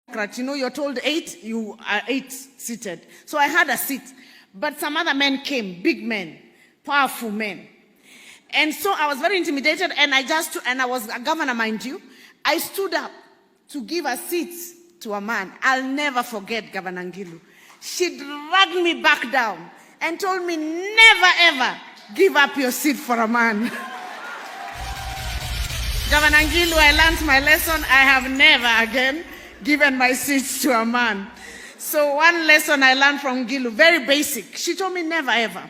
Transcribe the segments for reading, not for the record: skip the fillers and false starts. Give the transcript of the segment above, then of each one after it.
You know, you're told 8, you are 8 seated. So I had a seat. But some other men came, big men, powerful men. And so I was very intimidated, and I was a governor, mind you. I stood up to give a seat to a man. I'll never forget Governor Ngilu. She dragged me back down and told me, never ever give up your seat for a man. Governor Ngilu, I learned my lesson. I have never again given my seat to a man. So one lesson I learned from Ngilu, very basic. She told me, never ever.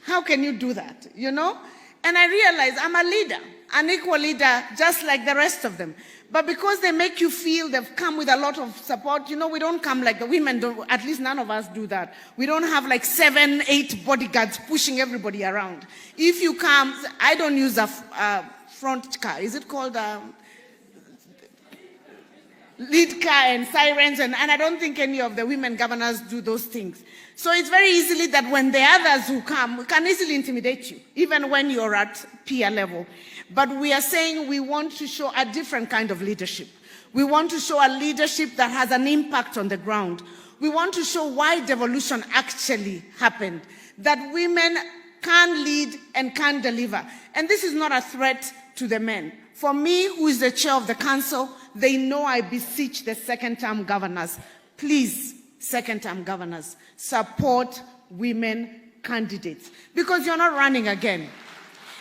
How can you do that, you know? And I realized I'm a leader, an equal leader, just like the rest of them. But because they make you feel they've come with a lot of support, you know, we don't come like the women do, at least none of us do that. We don't have like 7, 8 bodyguards pushing everybody around. If you come, I don't use a front car. Is it called lead car and sirens? And I don't think any of the women governors do those things. So it's very easily that when the others who come can easily intimidate you, even when you're at peer level. But we are saying we want to show a different kind of leadership. We want to show a leadership that has an impact on the ground. We want to show why devolution actually happened, that women can lead and can deliver. And this is not a threat to the men. For me, who is the chair of the council, they know I beseech the second-term governors, please, second-term governors, support women candidates, because you're not running again.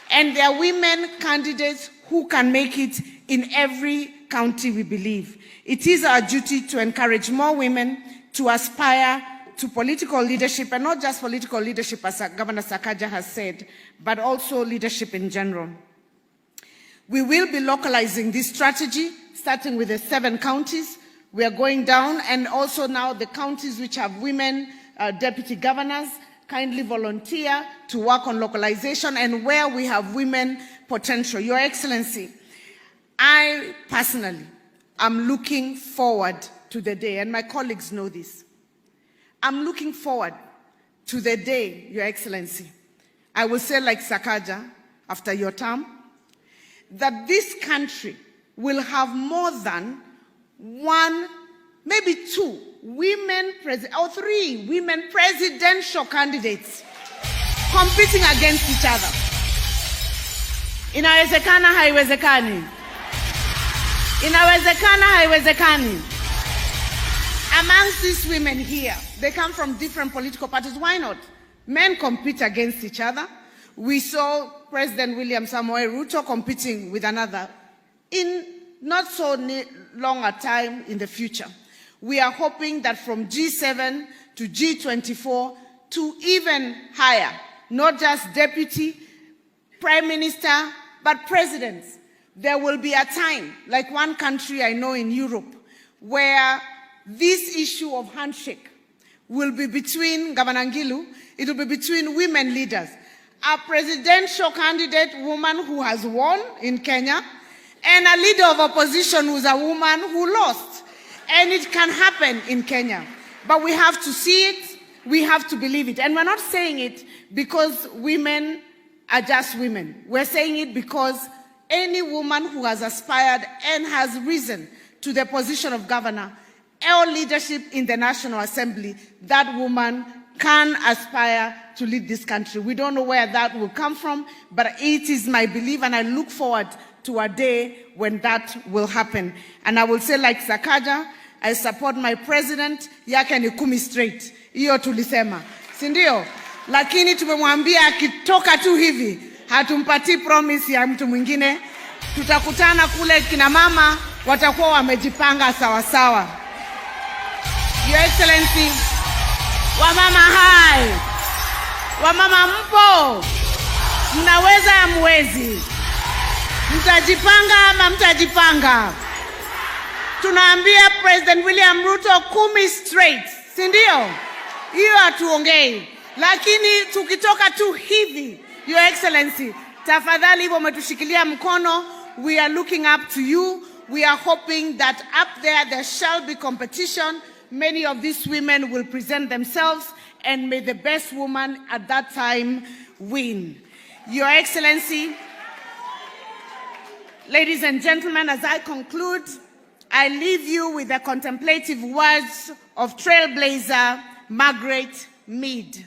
And there are women candidates who can make it in every county, we believe. It is our duty to encourage more women to aspire to political leadership, and not just political leadership, as Governor Sakaja has said, but also leadership in general. We will be localizing this strategy, starting with the 7 counties. We are going down, and also now the counties which have women deputy governors kindly volunteer to work on localization, and where we have women potential. Your Excellency, I personally am looking forward to the day, and my colleagues know this. I'm looking forward to the day, Your Excellency, I will say like Sakaja after your term, that this country will have more than 1, maybe 2 women or 3 women presidential candidates competing against each other. Inawezekana haiwezekani? Inawezekana haiwezekani? Amongst these women here, they come from different political parties. Why not? Men compete against each other. We saw President William Samoei Ruto competing with another in not so long a time in the future. We are hoping that from G7 to G24 to even higher, not just deputy, prime minister, but presidents, there will be a time, like one country I know in Europe, where this issue of handshake will be between Governor Ngilu, it will be between women leaders. A presidential candidate woman who has won in Kenya, and a leader of opposition who's a woman who lost. And it can happen in Kenya. But we have to see it, we have to believe it. And we're not saying it because women are just women. We're saying it because any woman who has aspired and has risen to the position of governor or leadership in the National Assembly, that woman can aspire to lead this country. We don't know where that will come from, but it is my belief, and I look forward to a day when that will happen. And I will say like Sakaja, I support my president, yake ni 10 straight. Hiyo tulisema, si ndio? Lakini tumemwambia akitoka tu hivi, hatumpatii promise ya mtu mwingine. Tutakutana kule, kina mama watakuwa wamejipanga sawa sawa. Your Excellency, wamama hai, wamama mpo, mnaweza ya mwezi, mtajipanga ama mtajipanga? Tunaambia President William Ruto 10 straight, si ndio? Hiyo hatuongei. Lakini tukitoka tu hivi, Your Excellency, tafadhali hivyo umetushikilia mkono, we are looking up to you. We are hoping that up there shall be competition. Many of these women will present themselves, and may the best woman at that time win. Your Excellency, ladies and gentlemen, as I conclude, I leave you with the contemplative words of trailblazer Margaret Mead.